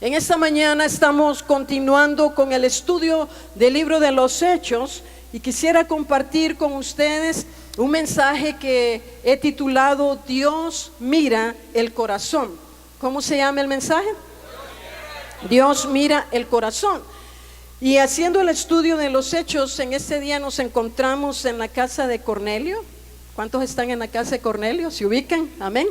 En esta mañana estamos continuando con el estudio del libro de los Hechos y quisiera compartir con ustedes un mensaje que he titulado Dios mira el corazón. ¿Cómo se llama el mensaje? Dios mira el corazón. Y haciendo el estudio de los Hechos, en este día nos encontramos en la casa de Cornelio. ¿Cuántos están en la casa de Cornelio? ¿Se ubican? Amén.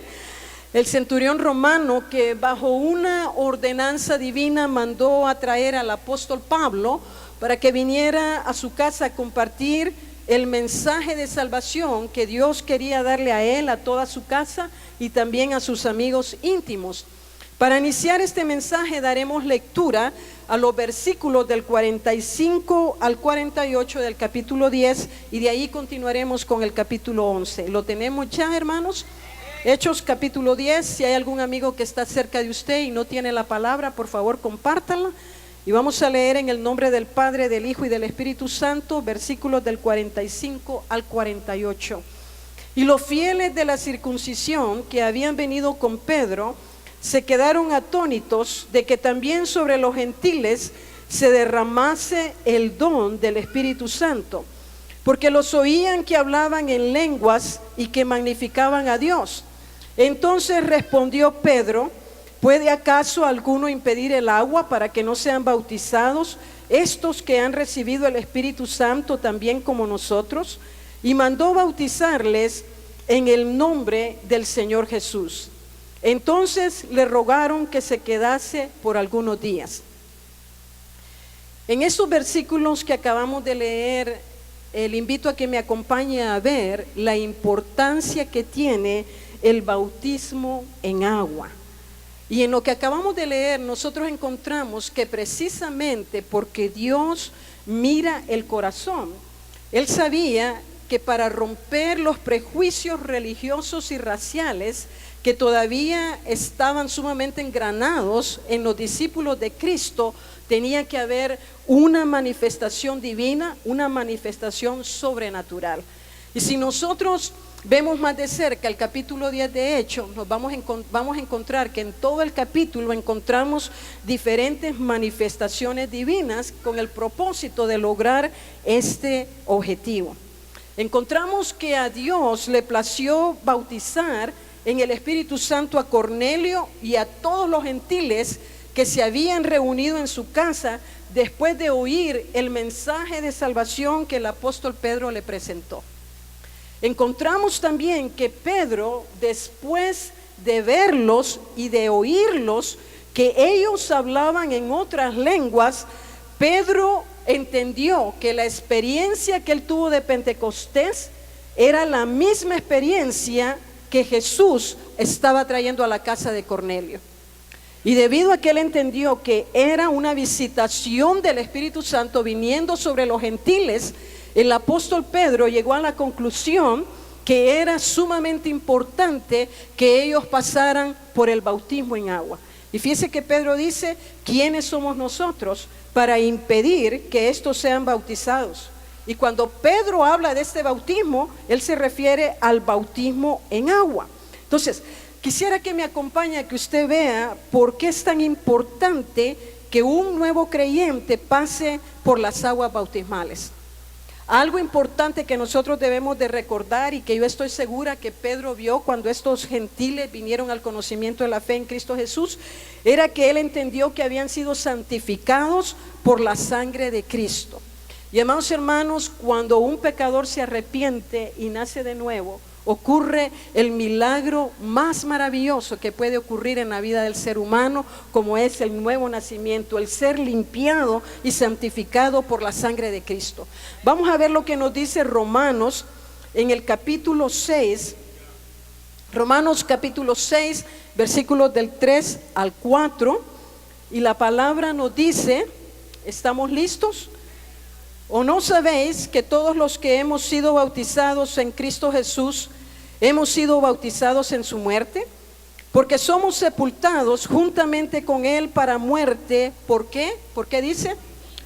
El centurión romano que bajo una ordenanza divina mandó a traer al apóstol Pablo para que viniera a su casa a compartir el mensaje de salvación que Dios quería darle a él, a toda su casa y también a sus amigos íntimos. Para iniciar este mensaje daremos lectura a los versículos del 45 al 48 del capítulo 10 y de ahí continuaremos con el capítulo 11. ¿Lo tenemos ya, hermanos? Hechos capítulo 10, si hay algún amigo que está cerca de usted y no tiene la palabra, por favor compártanla. Y vamos a leer en el nombre del Padre, del Hijo y del Espíritu Santo, versículos del 45 al 48. Y los fieles de la circuncisión que habían venido con Pedro se quedaron atónitos de que también sobre los gentiles se derramase el don del Espíritu Santo, porque los oían que hablaban en lenguas y que magnificaban a Dios. Entonces respondió Pedro: ¿puede acaso alguno impedir el agua para que no sean bautizados estos que han recibido el Espíritu Santo también como nosotros? Y mandó bautizarles en el nombre del Señor Jesús. Entonces le rogaron que se quedase por algunos días. En estos versículos que acabamos de leer, le invito a que me acompañe a ver la importancia que tiene el bautismo en agua. Y en lo que acabamos de leer nosotros encontramos que precisamente porque Dios mira el corazón, Él sabía que para romper los prejuicios religiosos y raciales que todavía estaban sumamente engranados en los discípulos de Cristo, tenía que haber una manifestación divina, una manifestación sobrenatural. Y si nosotros vemos más de cerca el capítulo 10 de Hechos, nos vamos a encontrar que en todo el capítulo encontramos diferentes manifestaciones divinas con el propósito de lograr este objetivo. Encontramos que a Dios le plació bautizar en el Espíritu Santo a Cornelio y a todos los gentiles que se habían reunido en su casa después de oír el mensaje de salvación que el apóstol Pedro le presentó. Encontramos también que Pedro, después de verlos y de oírlos, que ellos hablaban en otras lenguas, Pedro entendió que la experiencia que él tuvo de Pentecostés era la misma experiencia que Jesús estaba trayendo a la casa de Cornelio. Y debido a que él entendió que era una visitación del Espíritu Santo viniendo sobre los gentiles, el apóstol Pedro llegó a la conclusión que era sumamente importante que ellos pasaran por el bautismo en agua. Y fíjese que Pedro dice: ¿quiénes somos nosotros para impedir que estos sean bautizados? Y cuando Pedro habla de este bautismo, él se refiere al bautismo en agua. Entonces, quisiera que me acompañe a que usted vea por qué es tan importante que un nuevo creyente pase por las aguas bautismales. Algo importante que nosotros debemos de recordar y que yo estoy segura que Pedro vio cuando estos gentiles vinieron al conocimiento de la fe en Cristo Jesús, era que él entendió que habían sido santificados por la sangre de Cristo. Y amados hermanos, cuando un pecador se arrepiente y nace de nuevo, ocurre el milagro más maravilloso que puede ocurrir en la vida del ser humano, como es el nuevo nacimiento, el ser limpiado y santificado por la sangre de Cristo. Vamos a ver lo que nos dice Romanos en el capítulo 6, Romanos capítulo 6, versículos del 3 al 4, y la palabra nos dice, ¿estamos listos? ¿O no sabéis que todos los que hemos sido bautizados en Cristo Jesús, hemos sido bautizados en su muerte? Porque somos sepultados juntamente con Él para muerte. ¿Por qué? ¿Por qué dice?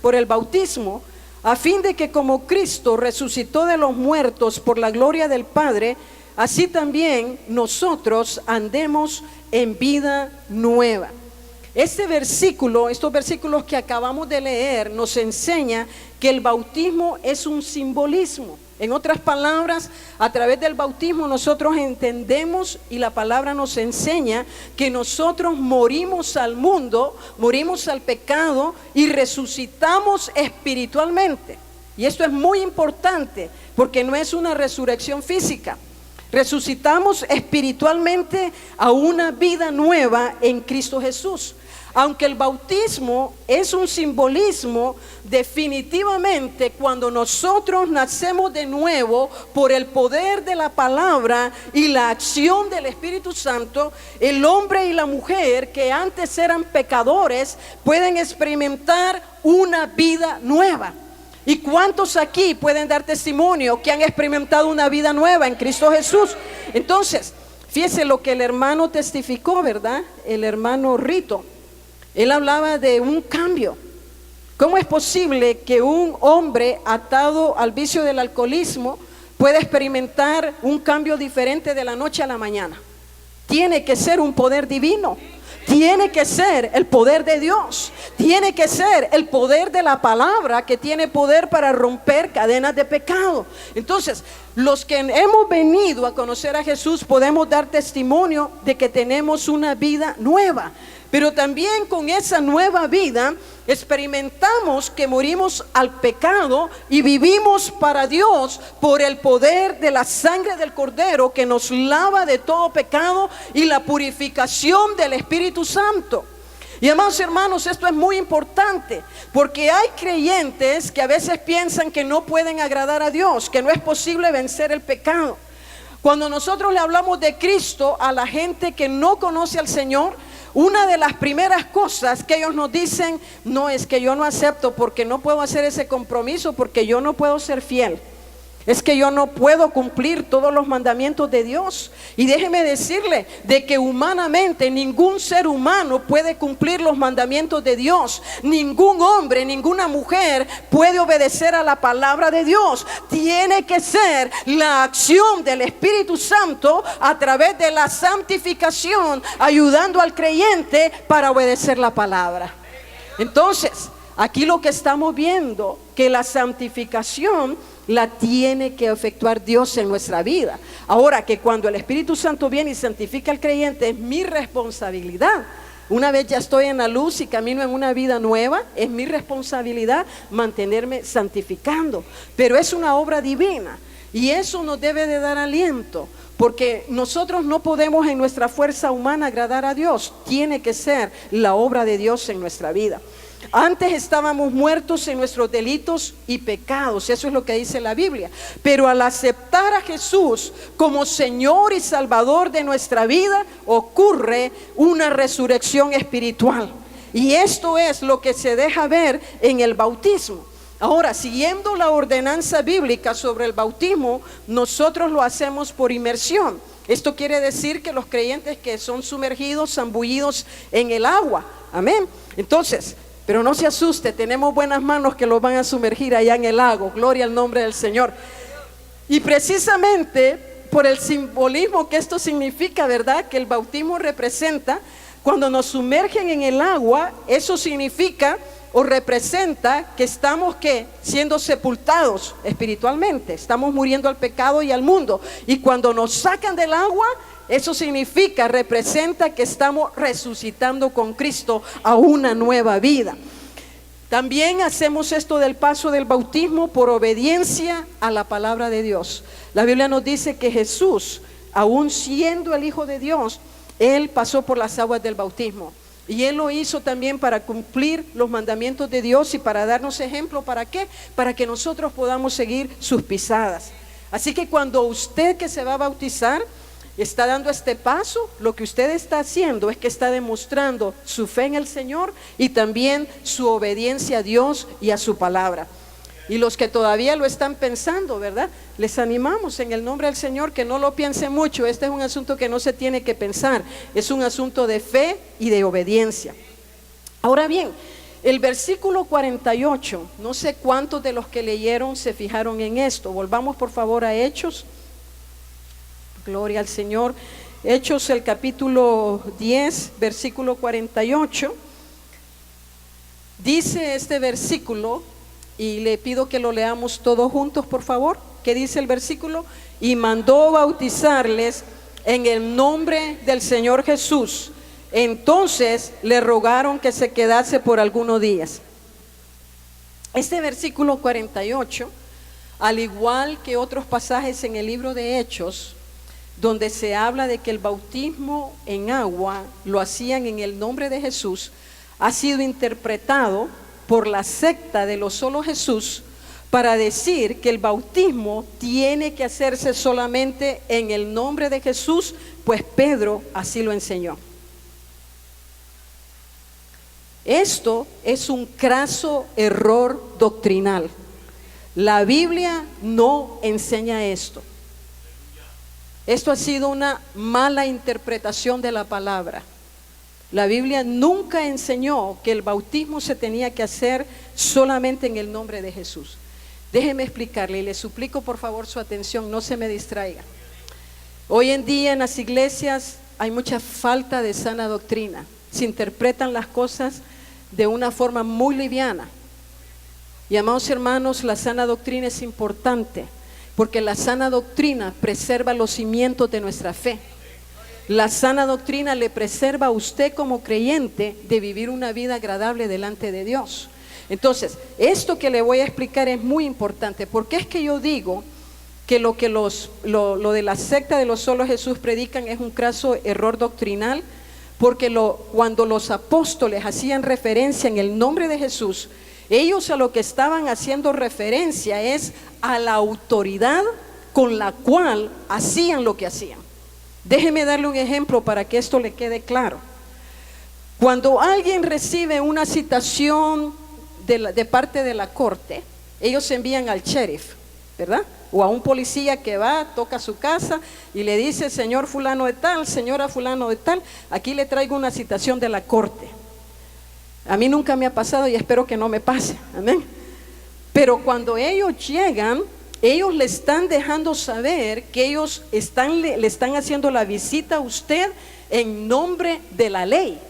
Por el bautismo, a fin de que como Cristo resucitó de los muertos por la gloria del Padre, así también nosotros andemos en vida nueva. Este versículo, estos versículos que acabamos de leer, nos enseña que el bautismo es un simbolismo. En otras palabras, a través del bautismo nosotros entendemos y la palabra nos enseña que nosotros morimos al mundo, morimos al pecado y resucitamos espiritualmente. Y esto es muy importante porque no es una resurrección física. Resucitamos espiritualmente a una vida nueva en Cristo Jesús. Aunque el bautismo es un simbolismo, definitivamente cuando nosotros nacemos de nuevo por el poder de la palabra y la acción del Espíritu Santo, el hombre y la mujer que antes eran pecadores pueden experimentar una vida nueva. ¿Y cuántos aquí pueden dar testimonio que han experimentado una vida nueva en Cristo Jesús? Entonces, fíjese lo que el hermano testificó, ¿verdad? El hermano Rito. Él hablaba de un cambio. ¿Cómo es posible que un hombre atado al vicio del alcoholismo pueda experimentar un cambio diferente de la noche a la mañana? Tiene que ser un poder divino. Tiene que ser el poder de Dios. Tiene que ser el poder de la palabra que tiene poder para romper cadenas de pecado. Entonces, los que hemos venido a conocer a Jesús podemos dar testimonio de que tenemos una vida nueva. Pero también con esa nueva vida experimentamos que morimos al pecado y vivimos para Dios por el poder de la sangre del Cordero que nos lava de todo pecado y la purificación del Espíritu Santo. Y amados hermanos, esto es muy importante porque hay creyentes que a veces piensan que no pueden agradar a Dios, que no es posible vencer el pecado. Cuando nosotros le hablamos de Cristo a la gente que no conoce al Señor, una de las primeras cosas que ellos nos dicen, no, es que yo no acepto porque no puedo hacer ese compromiso, porque yo no puedo ser fiel. Es que yo no puedo cumplir todos los mandamientos de Dios. Y déjeme decirle de que humanamente ningún ser humano puede cumplir los mandamientos de Dios. Ningún hombre, ninguna mujer puede obedecer a la palabra de Dios. Tiene que ser la acción del Espíritu Santo a través de la santificación, ayudando al creyente para obedecer la palabra. Entonces, aquí lo que estamos viendo, que la santificación la tiene que efectuar Dios en nuestra vida. Ahora, que cuando el Espíritu Santo viene y santifica al creyente, es mi responsabilidad. Una vez ya estoy en la luz y camino en una vida nueva, es mi responsabilidad mantenerme santificando. Pero es una obra divina y eso nos debe de dar aliento, porque nosotros no podemos en nuestra fuerza humana agradar a Dios. Tiene que ser la obra de Dios en nuestra vida. Antes estábamos muertos en nuestros delitos y pecados, eso es lo que dice la Biblia. Pero al aceptar a Jesús como Señor y Salvador de nuestra vida, ocurre una resurrección espiritual. Y esto es lo que se deja ver en el bautismo. Ahora, siguiendo la ordenanza bíblica sobre el bautismo, nosotros lo hacemos por inmersión. Esto quiere decir que los creyentes que son sumergidos, zambullidos en el agua. Amén. Entonces, pero no se asuste, tenemos buenas manos que los van a sumergir allá en el lago. Gloria al nombre del Señor. Y precisamente por el simbolismo que esto significa, ¿verdad? Que el bautismo representa, cuando nos sumergen en el agua, eso significa o representa que estamos siendo sepultados espiritualmente. Estamos muriendo al pecado y al mundo. Y cuando nos sacan del agua, eso significa, representa que estamos resucitando con Cristo a una nueva vida. También hacemos esto del paso del bautismo por obediencia a la palabra de Dios. La Biblia nos dice que Jesús, aún siendo el Hijo de Dios, Él pasó por las aguas del bautismo. Y Él lo hizo también para cumplir los mandamientos de Dios y para darnos ejemplo. ¿Para qué? Para que nosotros podamos seguir sus pisadas. Así que cuando usted que se va a bautizar está dando este paso, lo que usted está haciendo es que está demostrando su fe en el Señor y también su obediencia a Dios y a su palabra. Y los que todavía lo están pensando, ¿verdad? Les animamos en el nombre del Señor que no lo piensen mucho. Este es un asunto que no se tiene que pensar, es un asunto de fe y de obediencia. Ahora bien, el versículo 48, no sé cuántos de los que leyeron se fijaron en esto. Volvamos por favor a Hechos. Gloria al Señor. Hechos, el capítulo 10, versículo 48. Dice este versículo, y le pido que lo leamos todos juntos, por favor. ¿Qué dice el versículo? Y mandó bautizarles en el nombre del Señor Jesús. Entonces le rogaron que se quedase por algunos días. Este versículo 48, al igual que otros pasajes en el libro de Hechos, donde se habla de que el bautismo en agua lo hacían en el nombre de Jesús, ha sido interpretado por la secta de los solo Jesús para decir que el bautismo tiene que hacerse solamente en el nombre de Jesús, pues Pedro así lo enseñó. Esto es un craso error doctrinal. La Biblia no enseña esto. Esto ha sido una mala interpretación de la palabra. La Biblia nunca enseñó que el bautismo se tenía que hacer solamente en el nombre de Jesús. Déjeme explicarle y le suplico por favor su atención, no se me distraiga. Hoy en día en las iglesias hay mucha falta de sana doctrina. Se interpretan las cosas de una forma muy liviana. Y amados hermanos, la sana doctrina es importante, porque la sana doctrina preserva los cimientos de nuestra fe. La sana doctrina le preserva a usted como creyente de vivir una vida agradable delante de Dios. Entonces, esto que le voy a explicar es muy importante, porque es que yo digo que lo de la secta de los solo Jesús predican es un craso error doctrinal, porque cuando los apóstoles hacían referencia en el nombre de Jesús, ellos a lo que estaban haciendo referencia es a la autoridad con la cual hacían lo que hacían. Déjeme darle un ejemplo para que esto le quede claro. Cuando alguien recibe una citación de parte de la corte, ellos envían al sheriff, ¿verdad? O a un policía que va, toca su casa y le dice: señor fulano de tal, señora fulano de tal, aquí le traigo una citación de la corte. A mí nunca me ha pasado y espero que no me pase, amén. Pero cuando ellos llegan, ellos le están dejando saber que ellos le están haciendo la visita a usted en nombre de la ley.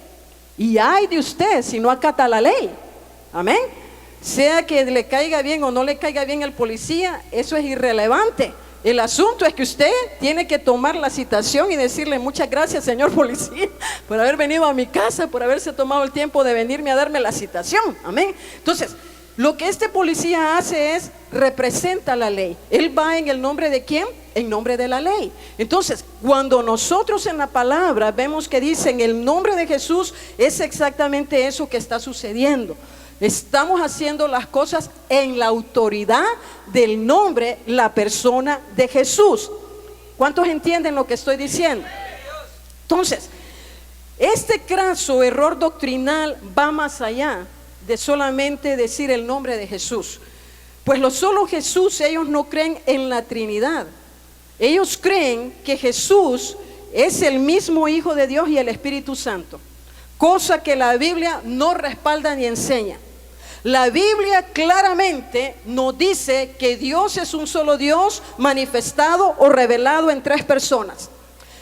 Y ay de usted si no acata la ley, amén. Sea que le caiga bien o no le caiga bien el policía, eso es irrelevante. El asunto es que usted tiene que tomar la citación y decirle: muchas gracias, señor policía, por haber venido a mi casa, por haberse tomado el tiempo de venirme a darme la citación, amén. Entonces, lo que este policía hace es representa la ley. Él va en el nombre de ¿quién? En nombre de la ley. Entonces, cuando nosotros en la palabra vemos que dice en el nombre de Jesús, es exactamente eso que está sucediendo. Estamos haciendo las cosas en la autoridad del nombre, la persona de Jesús. ¿Cuántos entienden lo que estoy diciendo? Entonces, este craso error doctrinal va más allá de solamente decir el nombre de Jesús. Pues los solo Jesús, ellos no creen en la Trinidad. Ellos creen que Jesús es el mismo Hijo de Dios y el Espíritu Santo, cosa que la Biblia no respalda ni enseña. La Biblia claramente nos dice que Dios es un solo Dios manifestado o revelado en tres personas.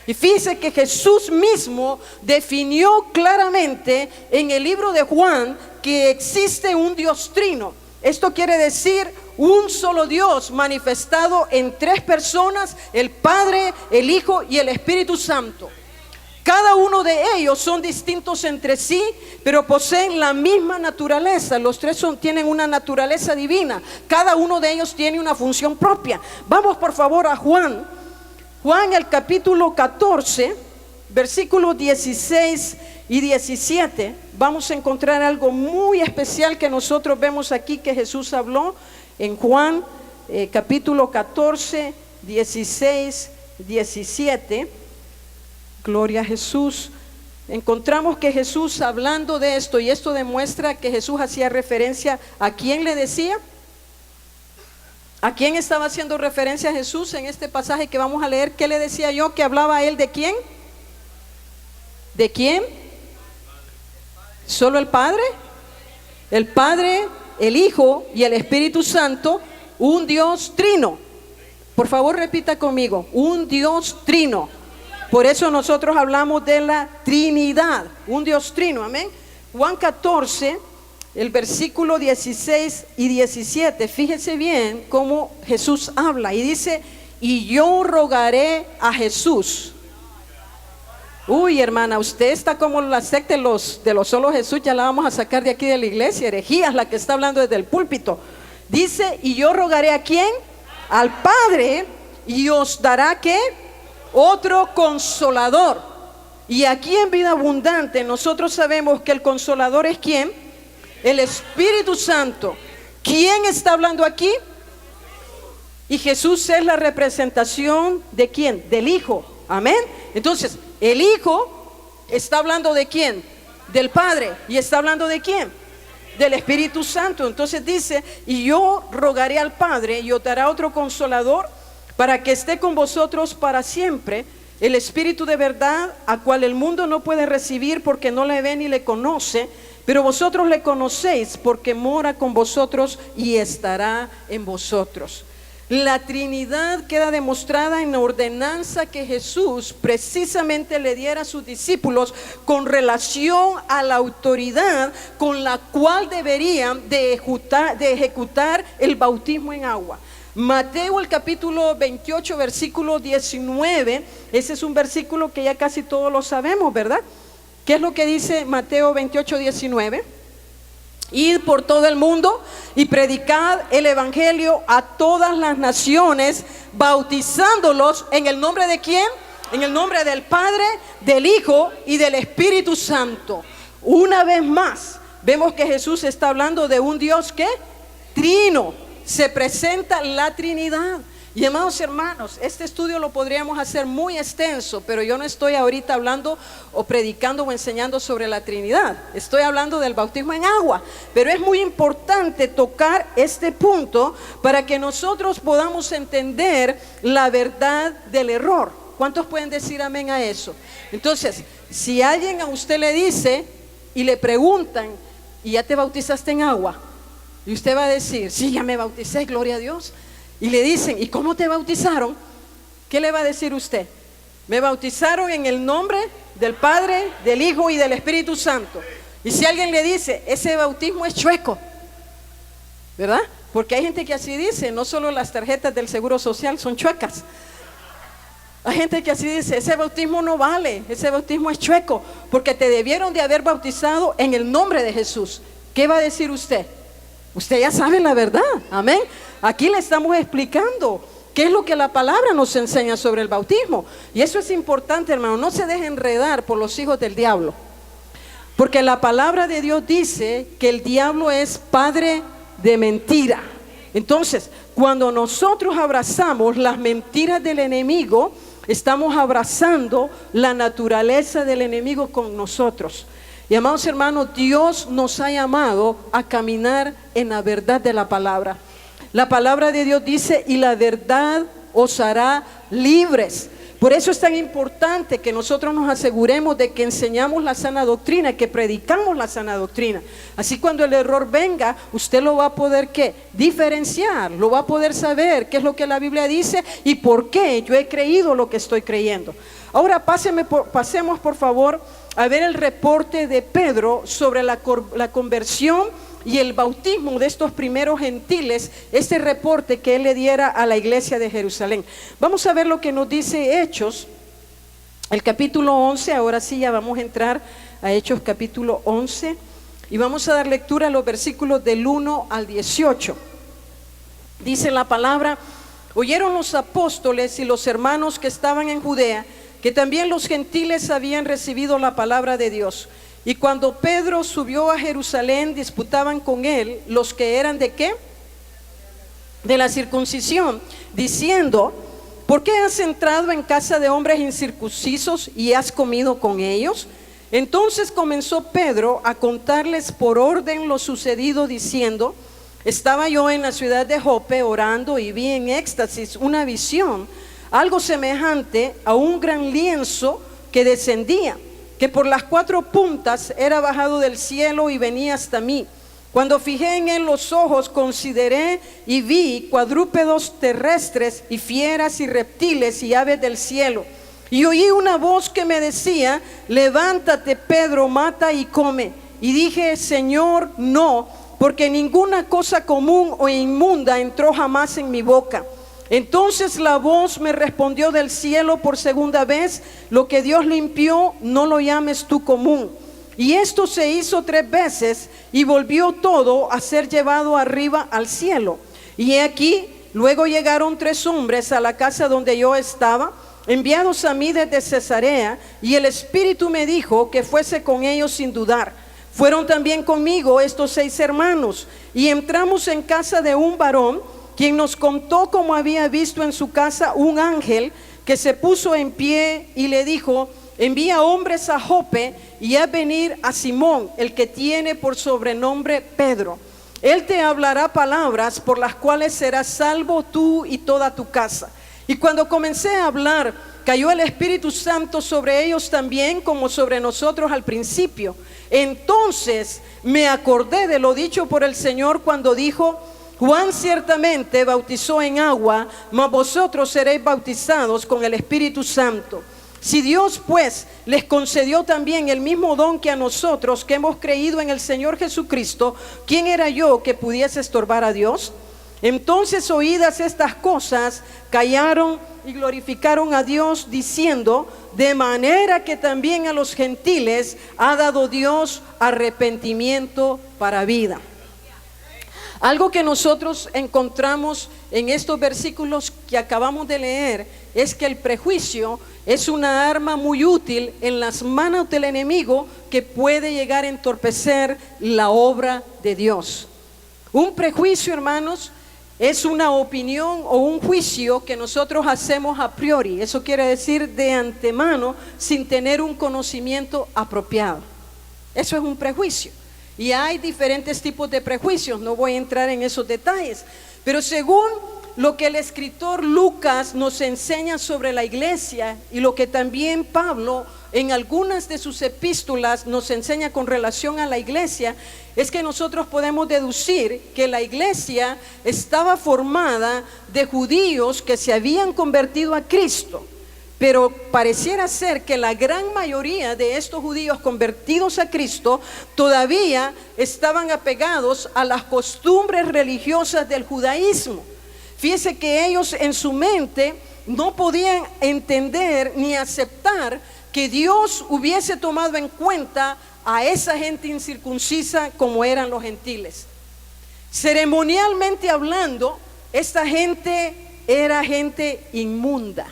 Y fíjese que Jesús mismo definió claramente en el libro de Juan que existe un Dios trino. Esto quiere decir un solo Dios manifestado en tres personas: el Padre, el Hijo y el Espíritu Santo. Cada uno de ellos son distintos entre sí, pero poseen la misma naturaleza. Los tres tienen una naturaleza divina. Cada uno de ellos tiene una función propia. Vamos por favor a Juan. Juan, el capítulo 14, versículos 16 y 17. Vamos a encontrar algo muy especial que nosotros vemos aquí que Jesús habló en Juan capítulo 14, 16, 17. Gloria a Jesús. Encontramos que Jesús hablando de esto, y esto demuestra que Jesús hacía referencia a quién le decía. ¿A quién estaba haciendo referencia Jesús en este pasaje que vamos a leer? ¿Qué le decía yo? ¿Que hablaba él de quién? ¿De quién? ¿Solo el Padre? El Padre, el Hijo y el Espíritu Santo, un Dios trino. Por favor repita conmigo: un Dios trino. Por eso nosotros hablamos de la Trinidad, un Dios trino, amén. Juan 14, el versículo 16 y 17, fíjese bien cómo Jesús habla y dice, y yo rogaré a Jesús. Uy, hermana, usted está como la secta de los solo Jesús, ya la vamos a sacar de aquí de la iglesia, herejías, la que está hablando desde el púlpito. Dice, y yo rogaré ¿a quién? Al Padre, y os dará ¿qué? Otro consolador. Y aquí en Vida Abundante nosotros sabemos que el consolador es ¿quién? El Espíritu Santo. ¿Quién está hablando aquí? Y Jesús es la representación ¿de quién? Del Hijo. Amén. Entonces, el Hijo está hablando ¿de quién? Del Padre. ¿Y está hablando de quién? Del Espíritu Santo. Entonces dice, y yo rogaré al Padre y os dará otro consolador para que esté con vosotros para siempre, el Espíritu de verdad, a cual el mundo no puede recibir porque no le ve ni le conoce, pero vosotros le conocéis porque mora con vosotros y estará en vosotros. La Trinidad queda demostrada en la ordenanza que Jesús precisamente le diera a sus discípulos con relación a la autoridad con la cual deberían de ejecutar el bautismo en agua. Mateo el capítulo 28 versículo 19, ese es un versículo que ya casi todos lo sabemos, ¿verdad? ¿Qué es lo que dice Mateo 28, 19? Id por todo el mundo y predicad el evangelio a todas las naciones, bautizándolos en el nombre de ¿quién? En el nombre del Padre, del Hijo y del Espíritu Santo. Una vez más, vemos que Jesús está hablando de un Dios que trino, se presenta la Trinidad. Y amados hermanos, este estudio lo podríamos hacer muy extenso, pero yo no estoy ahorita hablando o predicando o enseñando sobre la Trinidad. Estoy hablando del bautismo en agua, pero es muy importante tocar este punto para que nosotros podamos entender la verdad del error. ¿Cuántos pueden decir amén a eso? Entonces, si alguien a usted le dice y le preguntan, ¿y ya te bautizaste en agua? Y usted va a decir, sí, ya me bauticé, gloria a Dios. Y le dicen, ¿y cómo te bautizaron? ¿Qué le va a decir usted? Me bautizaron en el nombre del Padre, del Hijo y del Espíritu Santo. Y si alguien le dice, ese bautismo es chueco, ¿verdad? Porque hay gente que así dice, no solo las tarjetas del Seguro Social son chuecas. Hay gente que así dice, ese bautismo no vale, ese bautismo es chueco, porque te debieron de haber bautizado en el nombre de Jesús. ¿Qué va a decir usted? Usted ya sabe la verdad, amén. Aquí le estamos explicando qué es lo que la palabra nos enseña sobre el bautismo. Y eso es importante, hermano, no se deje enredar por los hijos del diablo. Porque la palabra de Dios dice que el diablo es padre de mentira. Entonces, cuando nosotros abrazamos las mentiras del enemigo, estamos abrazando la naturaleza del enemigo con nosotros. Y amados hermanos, Dios nos ha llamado a caminar en la verdad de la palabra. La palabra de Dios dice, y la verdad os hará libres. Por eso es tan importante que nosotros nos aseguremos de que enseñamos la sana doctrina, que predicamos la sana doctrina. Así cuando el error venga, usted lo va a poder ¿qué? Diferenciar, lo va a poder saber qué es lo que la Biblia dice y por qué yo he creído lo que estoy creyendo. Ahora pasemos por favor a ver el reporte de Pedro sobre la conversión y el bautismo de estos primeros gentiles, este reporte que él le diera a la iglesia de Jerusalén. Vamos a ver lo que nos dice Hechos, el capítulo 11, ahora sí ya vamos a entrar a Hechos capítulo 11 y vamos a dar lectura a los versículos del 1 al 18. Dice la palabra, oyeron los apóstoles y los hermanos que estaban en Judea, que también los gentiles habían recibido la palabra de Dios. Y cuando Pedro subió a Jerusalén, disputaban con él los que eran ¿de qué? De la circuncisión, diciendo, ¿por qué has entrado en casa de hombres incircuncisos y has comido con ellos? Entonces comenzó Pedro a contarles por orden lo sucedido, diciendo, estaba yo en la ciudad de Jope orando y vi en éxtasis una visión, algo semejante a un gran lienzo que descendía, que por las 4 puntas era bajado del cielo y venía hasta mí. Cuando fijé en él los ojos, consideré y vi cuadrúpedos terrestres y fieras y reptiles y aves del cielo. Y oí una voz que me decía, levántate Pedro, mata y come. y dije, Señor, no, porque ninguna cosa común o inmunda entró jamás en mi boca. Entonces la voz me respondió del cielo por segunda vez, lo que Dios limpió, no lo llames tú común. Y esto se hizo 3 veces y volvió todo a ser llevado arriba al cielo. Y he aquí, luego llegaron 3 hombres a la casa donde yo estaba, enviados a mí desde Cesarea, y el Espíritu me dijo que fuese con ellos sin dudar. Fueron también conmigo estos 6 hermanos, y entramos en casa de un varón, quien nos contó cómo había visto en su casa un ángel que se puso en pie y le dijo, envía hombres a Jope y haz venir a Simón, el que tiene por sobrenombre Pedro. Él te hablará palabras por las cuales serás salvo tú y toda tu casa. Y cuando comencé a hablar, cayó el Espíritu Santo sobre ellos también, como sobre nosotros al principio. Entonces me acordé de lo dicho por el Señor cuando dijo, Juan ciertamente bautizó en agua, mas vosotros seréis bautizados con el Espíritu Santo. Si Dios pues les concedió también el mismo don que a nosotros que hemos creído en el Señor Jesucristo, ¿quién era yo que pudiese estorbar a Dios? Entonces, oídas estas cosas, callaron y glorificaron a Dios diciendo, de manera que también a los gentiles ha dado Dios arrepentimiento para vida. Algo que nosotros encontramos en estos versículos que acabamos de leer es que el prejuicio es una arma muy útil en las manos del enemigo que puede llegar a entorpecer la obra de Dios. Un prejuicio, hermanos, es una opinión o un juicio que nosotros hacemos a priori. Eso quiere decir de antemano, sin tener un conocimiento apropiado. Eso es un prejuicio. Y hay diferentes tipos de prejuicios, no voy a entrar en esos detalles, pero según lo que el escritor Lucas nos enseña sobre la iglesia y lo que también Pablo en algunas de sus epístolas nos enseña con relación a la iglesia, es que nosotros podemos deducir que la iglesia estaba formada de judíos que se habían convertido a Cristo. Pero pareciera ser que la gran mayoría de estos judíos convertidos a Cristo todavía estaban apegados a las costumbres religiosas del judaísmo. Fíjese que ellos en su mente no podían entender ni aceptar que Dios hubiese tomado en cuenta a esa gente incircuncisa como eran los gentiles. Ceremonialmente hablando, esta gente era gente inmunda.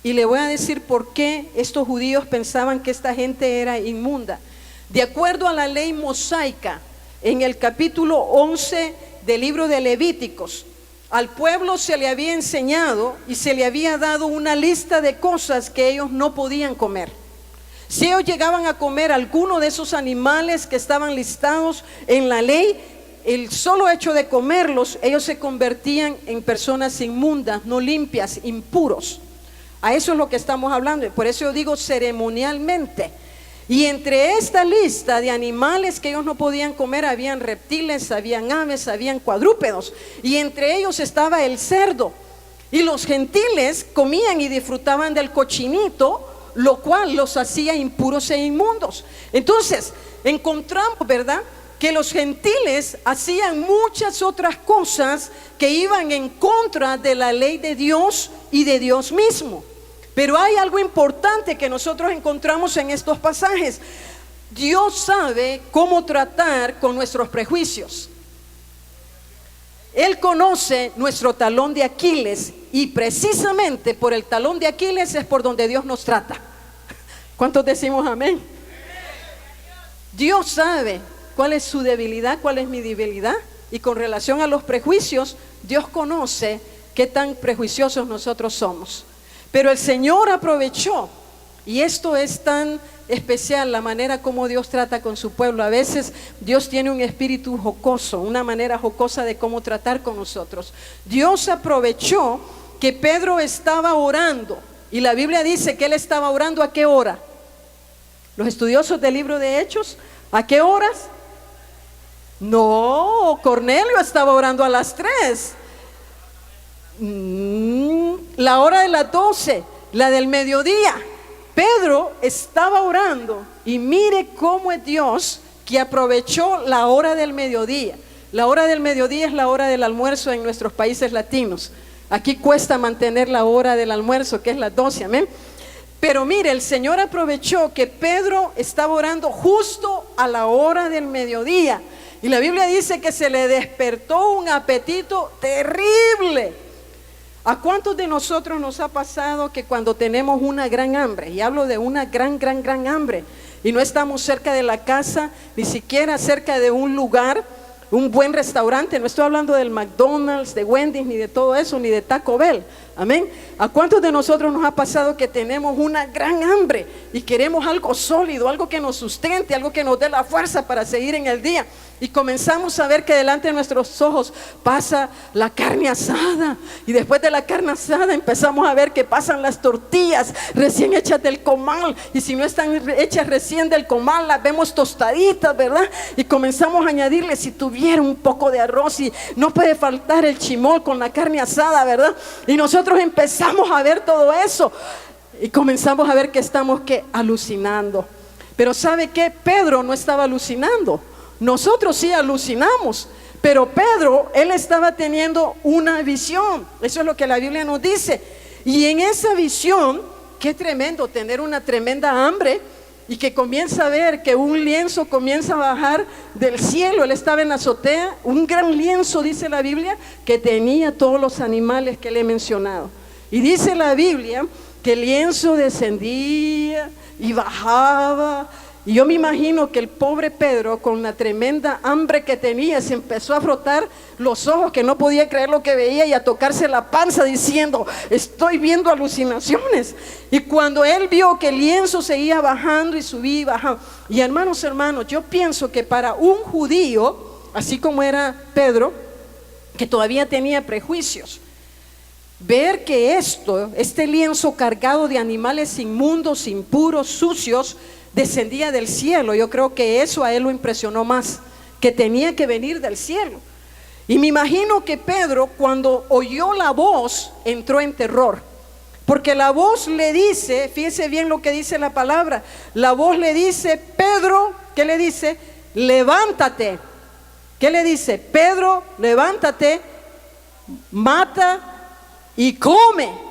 Y le voy a decir por qué estos judíos pensaban que esta gente era inmunda. De acuerdo a la ley mosaica, en el capítulo 11 del libro de Levíticos, al pueblo se le había enseñado y se le había dado una lista de cosas que ellos no podían comer. Si ellos llegaban a comer alguno de esos animales que estaban listados en la ley, el solo hecho de comerlos, ellos se convertían en personas inmundas, no limpias, impuros. A eso es lo que estamos hablando, por eso yo digo ceremonialmente. Y entre esta lista de animales que ellos no podían comer, habían reptiles, habían aves, habían cuadrúpedos, y entre ellos estaba el cerdo. Y los gentiles comían y disfrutaban del cochinito, lo cual los hacía impuros e inmundos. Entonces, encontramos, ¿verdad?, que los gentiles hacían muchas otras cosas que iban en contra de la ley de Dios y de Dios mismo. Pero hay algo importante que nosotros encontramos en estos pasajes. Dios sabe cómo tratar con nuestros prejuicios. Él conoce nuestro talón de Aquiles, y precisamente por el talón de Aquiles es por donde Dios nos trata. ¿Cuántos decimos amén? Dios sabe cuál es su debilidad, cuál es mi debilidad, y con relación a los prejuicios, Dios conoce qué tan prejuiciosos nosotros somos. Pero el Señor aprovechó, y esto es tan especial, la manera como Dios trata con su pueblo. A veces Dios tiene un espíritu jocoso, una manera jocosa de cómo tratar con nosotros. Dios aprovechó que Pedro estaba orando, y la Biblia dice que él estaba orando. ¿A qué hora? Los estudiosos del libro de Hechos, ¿a qué horas? No, Cornelio estaba orando a las 3. La hora de las 12, la del mediodía. Pedro estaba orando y mire cómo es Dios que aprovechó la hora del mediodía. La hora del mediodía es la hora del almuerzo en nuestros países latinos. Aquí cuesta mantener la hora del almuerzo, que es las 12, amén. Pero mire, el Señor aprovechó que Pedro estaba orando justo a la hora del mediodía. Y la Biblia dice que se le despertó un apetito terrible. ¿A cuántos de nosotros nos ha pasado que cuando tenemos una gran hambre, y hablo de una gran hambre, y no estamos cerca de la casa, ni siquiera cerca de un lugar, un buen restaurante, no estoy hablando del McDonald's, de Wendy's, ni de todo eso, ni de Taco Bell, amén? ¿A cuántos de nosotros nos ha pasado que tenemos una gran hambre y queremos algo sólido, algo que nos sustente, algo que nos dé la fuerza para seguir en el día? Y comenzamos a ver que delante de nuestros ojos pasa la carne asada, y después de la carne asada empezamos a ver que pasan las tortillas recién hechas del comal, y si no están hechas recién del comal, las vemos tostaditas, ¿verdad? Y comenzamos a añadirle, si tuviera un poco de arroz, y no puede faltar el chimol con la carne asada, ¿verdad? Y nosotros empezamos a ver todo eso y comenzamos a ver que estamos alucinando. Pero ¿sabe qué? Pedro no estaba alucinando. Nosotros sí alucinamos, pero Pedro, él estaba teniendo una visión. Eso es lo que la Biblia nos dice. Y en esa visión, qué tremendo tener una tremenda hambre, y que comienza a ver que un lienzo comienza a bajar del cielo. Él estaba en la azotea, un gran lienzo, dice la Biblia, que tenía todos los animales que le he mencionado. Y dice la Biblia que el lienzo descendía y bajaba. Y yo me imagino que el pobre Pedro, con la tremenda hambre que tenía, se empezó a frotar los ojos, que no podía creer lo que veía, y a tocarse la panza diciendo, estoy viendo alucinaciones. Y cuando él vio que el lienzo seguía bajando y subía y bajaba, y hermanos, yo pienso que para un judío, así como era Pedro, que todavía tenía prejuicios, ver que este lienzo cargado de animales inmundos, impuros, sucios, descendía del cielo, yo creo que eso a él lo impresionó más, que tenía que venir del cielo. Y me imagino que Pedro, cuando oyó la voz, entró en terror, porque la voz le dice, fíjese bien lo que dice la palabra, la voz le dice, Pedro, ¿qué le dice? Levántate. ¿Qué le dice? Pedro, levántate, mata y come.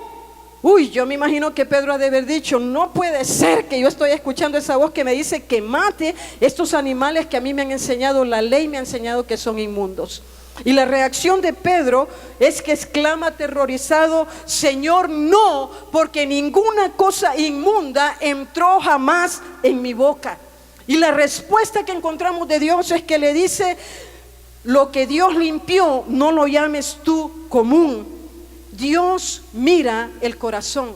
Uy, yo me imagino que Pedro ha de haber dicho, no puede ser que yo estoy escuchando esa voz que me dice que mate estos animales que a mí me han enseñado, la ley me ha enseñado que son inmundos. Y la reacción de Pedro es que exclama aterrorizado, Señor, no, porque ninguna cosa inmunda entró jamás en mi boca. Y la respuesta que encontramos de Dios es que le dice, lo que Dios limpió, no lo llames tú común. Dios mira el corazón,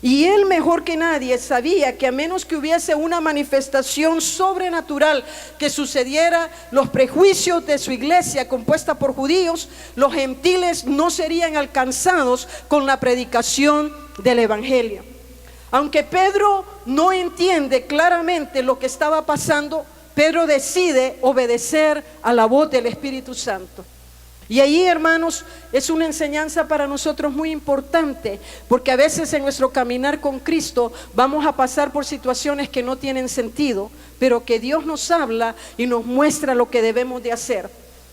y él mejor que nadie sabía que a menos que hubiese una manifestación sobrenatural que sucediera, los prejuicios de su iglesia compuesta por judíos, los gentiles no serían alcanzados con la predicación del evangelio. Aunque Pedro no entiende claramente lo que estaba pasando, Pedro decide obedecer a la voz del Espíritu Santo. Y ahí, hermanos, es una enseñanza para nosotros muy importante, porque a veces en nuestro caminar con Cristo vamos a pasar por situaciones que no tienen sentido, pero que Dios nos habla y nos muestra lo que debemos de hacer.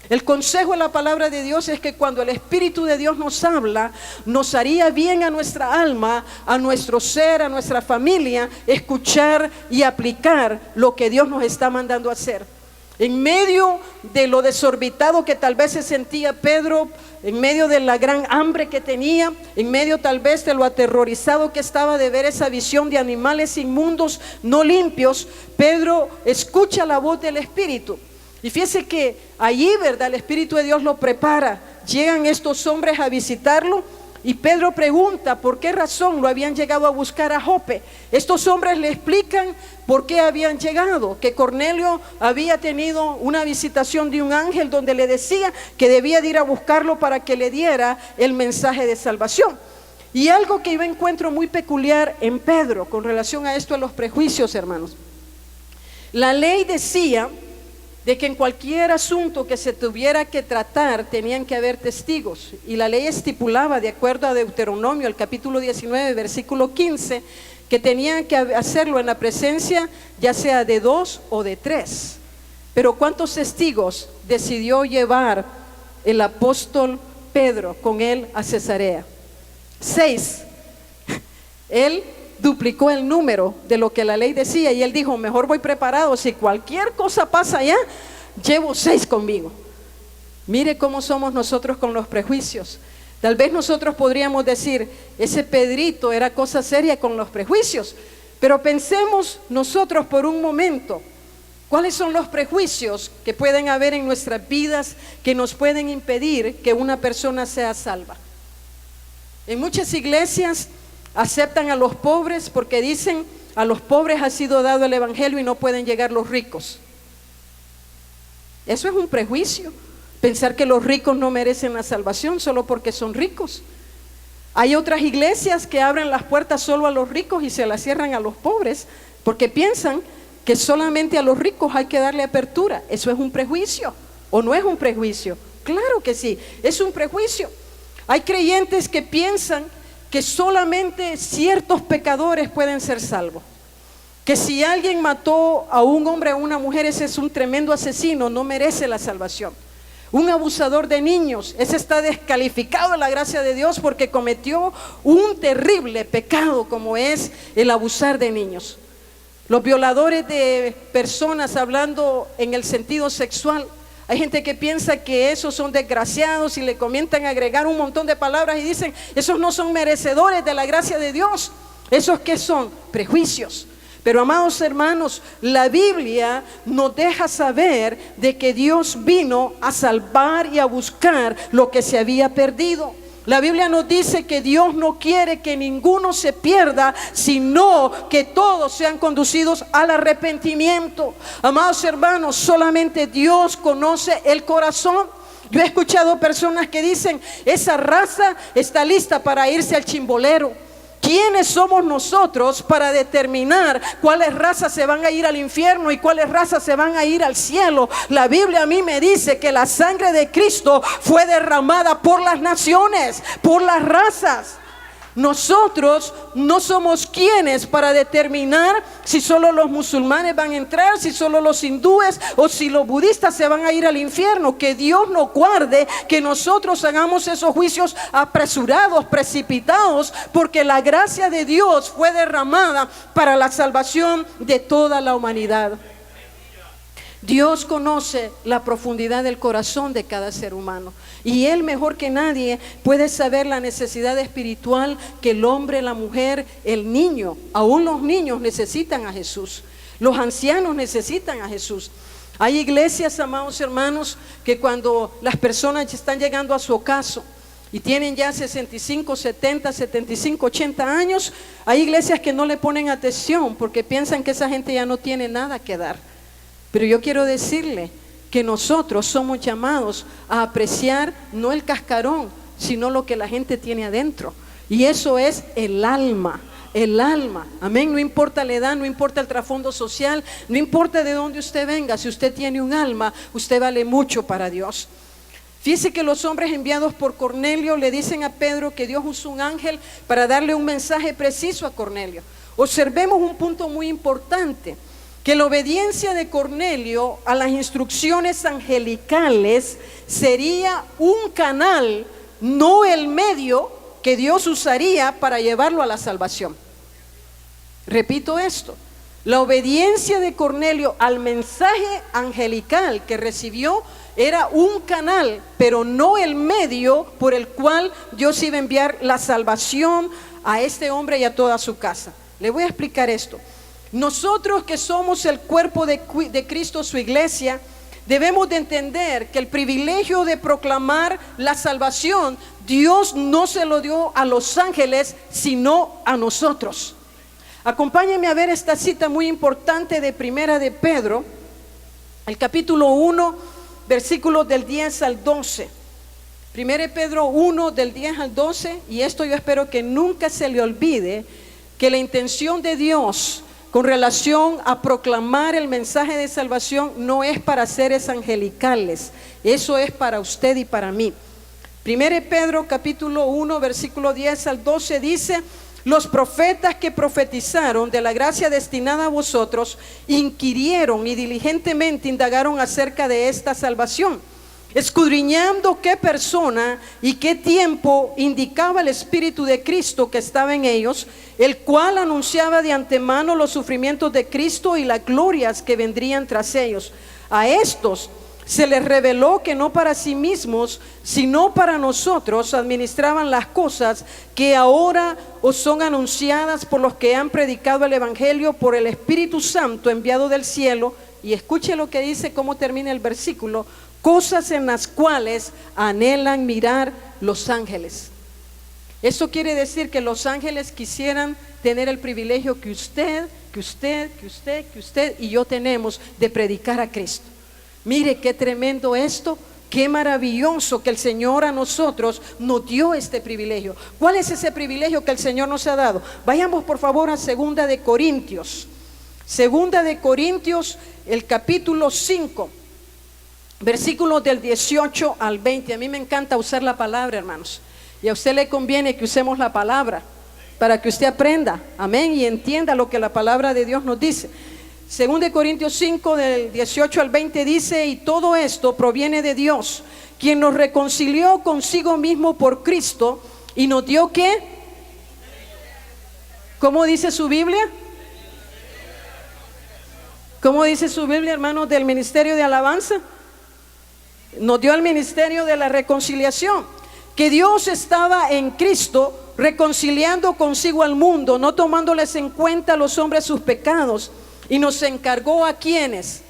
El consejo de la palabra de Dios es que cuando el Espíritu de Dios nos habla, nos haría bien a nuestra alma, a nuestro ser, a nuestra familia, escuchar y aplicar lo que Dios nos está mandando a hacer. En medio de lo desorbitado que tal vez se sentía Pedro, en medio de la gran hambre que tenía, en medio tal vez de lo aterrorizado que estaba de ver esa visión de animales inmundos, no limpios, Pedro escucha la voz del Espíritu. Y fíjese que allí, ¿verdad?, el Espíritu de Dios lo prepara. Llegan estos hombres a visitarlo, y Pedro pregunta por qué razón lo habían llegado a buscar a Jope. Estos hombres le explican por qué habían llegado, que Cornelio había tenido una visitación de un ángel donde le decía que debía de ir a buscarlo para que le diera el mensaje de salvación. Y algo que yo encuentro muy peculiar en Pedro con relación a esto, a los prejuicios, hermanos. La ley decía de que en cualquier asunto que se tuviera que tratar tenían que haber testigos, y la ley estipulaba, de acuerdo a Deuteronomio, el capítulo 19, versículo 15, que tenían que hacerlo en la presencia ya sea de 2 o de 3. Pero ¿cuántos testigos decidió llevar el apóstol Pedro con él a Cesarea? 6. Él duplicó el número de lo que la ley decía y él dijo, mejor voy preparado, si cualquier cosa pasa allá, llevo 6 conmigo. Mire cómo somos nosotros con los prejuicios. Tal vez nosotros podríamos decir, ese Pedrito era cosa seria con los prejuicios, pero pensemos nosotros por un momento, ¿cuáles son los prejuicios que pueden haber en nuestras vidas que nos pueden impedir que una persona sea salva? En muchas iglesias aceptan a los pobres porque dicen, a los pobres ha sido dado el evangelio y no pueden llegar los ricos. Eso es un prejuicio, pensar que los ricos no merecen la salvación solo porque son ricos. Hay otras iglesias que abren las puertas solo a los ricos y se las cierran a los pobres porque piensan que solamente a los ricos hay que darle apertura. ¿Eso es un prejuicio o no es un prejuicio? Claro que sí, es un prejuicio. Hay creyentes que piensan que solamente ciertos pecadores pueden ser salvos, que si alguien mató a un hombre o a una mujer, ese es un tremendo asesino, no merece la salvación. Un abusador de niños, ese está descalificado de la gracia de Dios porque cometió un terrible pecado como es el abusar de niños. Los violadores de personas, hablando en el sentido sexual, hay gente que piensa que esos son desgraciados y le comienzan a agregar un montón de palabras y dicen, esos no son merecedores de la gracia de Dios. ¿Esos qué son? Prejuicios. Pero amados hermanos, la Biblia nos deja saber de que Dios vino a salvar y a buscar lo que se había perdido. La Biblia nos dice que Dios no quiere que ninguno se pierda, sino que todos sean conducidos al arrepentimiento. Amados hermanos, solamente Dios conoce el corazón. Yo he escuchado personas que dicen, esa raza está lista para irse al chimbolero. ¿Quiénes somos nosotros para determinar cuáles razas se van a ir al infierno y cuáles razas se van a ir al cielo? La Biblia a mí me dice que la sangre de Cristo fue derramada por las naciones, por las razas. Nosotros no somos quienes para determinar si solo los musulmanes van a entrar, si solo los hindúes o si los budistas se van a ir al infierno. Que Dios nos guarde que nosotros hagamos esos juicios apresurados, precipitados, porque la gracia de Dios fue derramada para la salvación de toda la humanidad. Dios conoce la profundidad del corazón de cada ser humano y Él mejor que nadie puede saber la necesidad espiritual que el hombre, la mujer, el niño, aún los niños necesitan a Jesús. Los ancianos necesitan a Jesús. Hay iglesias, amados hermanos, que cuando las personas están llegando a su ocaso y tienen ya 65, 70, 75, 80 años, hay iglesias que no le ponen atención porque piensan que esa gente ya no tiene nada que dar. Pero yo quiero decirle que nosotros somos llamados a apreciar no el cascarón, sino lo que la gente tiene adentro. Y eso es el alma, amén. No importa la edad, no importa el trasfondo social, no importa de dónde usted venga, si usted tiene un alma, usted vale mucho para Dios. Fíjese que los hombres enviados por Cornelio le dicen a Pedro que Dios usó un ángel para darle un mensaje preciso a Cornelio. Observemos un punto muy importante, que la obediencia de Cornelio a las instrucciones angelicales sería un canal, no el medio que Dios usaría para llevarlo a la salvación. Repito esto, la obediencia de Cornelio al mensaje angelical que recibió era un canal, pero no el medio por el cual Dios iba a enviar la salvación a este hombre y a toda su casa. Le voy a explicar esto. Nosotros que somos el cuerpo de Cristo, su iglesia, debemos de entender que el privilegio de proclamar la salvación, Dios no se lo dio a los ángeles, sino a nosotros. Acompáñenme a ver esta cita muy importante de Primera de Pedro, el capítulo 1, versículos del 10 al 12. Primera de Pedro 1, del 10 al 12, y esto yo espero que nunca se le olvide, que la intención de Dios con relación a proclamar el mensaje de salvación no es para seres angelicales, eso es para usted y para mí. 1 Pedro capítulo 1 versículo 10 al 12 dice: Los profetas que profetizaron de la gracia destinada a vosotros inquirieron y diligentemente indagaron acerca de esta salvación, escudriñando qué persona y qué tiempo indicaba el Espíritu de Cristo que estaba en ellos, el cual anunciaba de antemano los sufrimientos de Cristo y las glorias que vendrían tras ellos. A estos se les reveló que no para sí mismos, sino para nosotros administraban las cosas que ahora os son anunciadas por los que han predicado el Evangelio por el Espíritu Santo enviado del cielo. Y escuche lo que dice, cómo termina el versículo: cosas en las cuales anhelan mirar los ángeles. Esto quiere decir que los ángeles quisieran tener el privilegio que usted y yo tenemos de predicar a Cristo. Mire qué tremendo esto, qué maravilloso que el Señor a nosotros nos dio este privilegio. ¿Cuál es ese privilegio que el Señor nos ha dado? Vayamos por favor a Segunda de Corintios. Segunda de Corintios, el capítulo 5, versículos del 18 al 20. A mí me encanta usar la palabra, hermanos, y a usted le conviene que usemos la palabra para que usted aprenda, amén, y entienda lo que la palabra de Dios nos dice. Según de Corintios 5 del 18 al 20 dice: y todo esto proviene de Dios, quien nos reconcilió consigo mismo por Cristo y nos dio ¿qué? ¿Cómo dice su Biblia? ¿Cómo dice su Biblia, hermanos, del ministerio de alabanza? Nos dio el ministerio de la reconciliación, que Dios estaba en Cristo reconciliando consigo al mundo, no tomándoles en cuenta a los hombres sus pecados. Y nos encargó ¿a quiénes?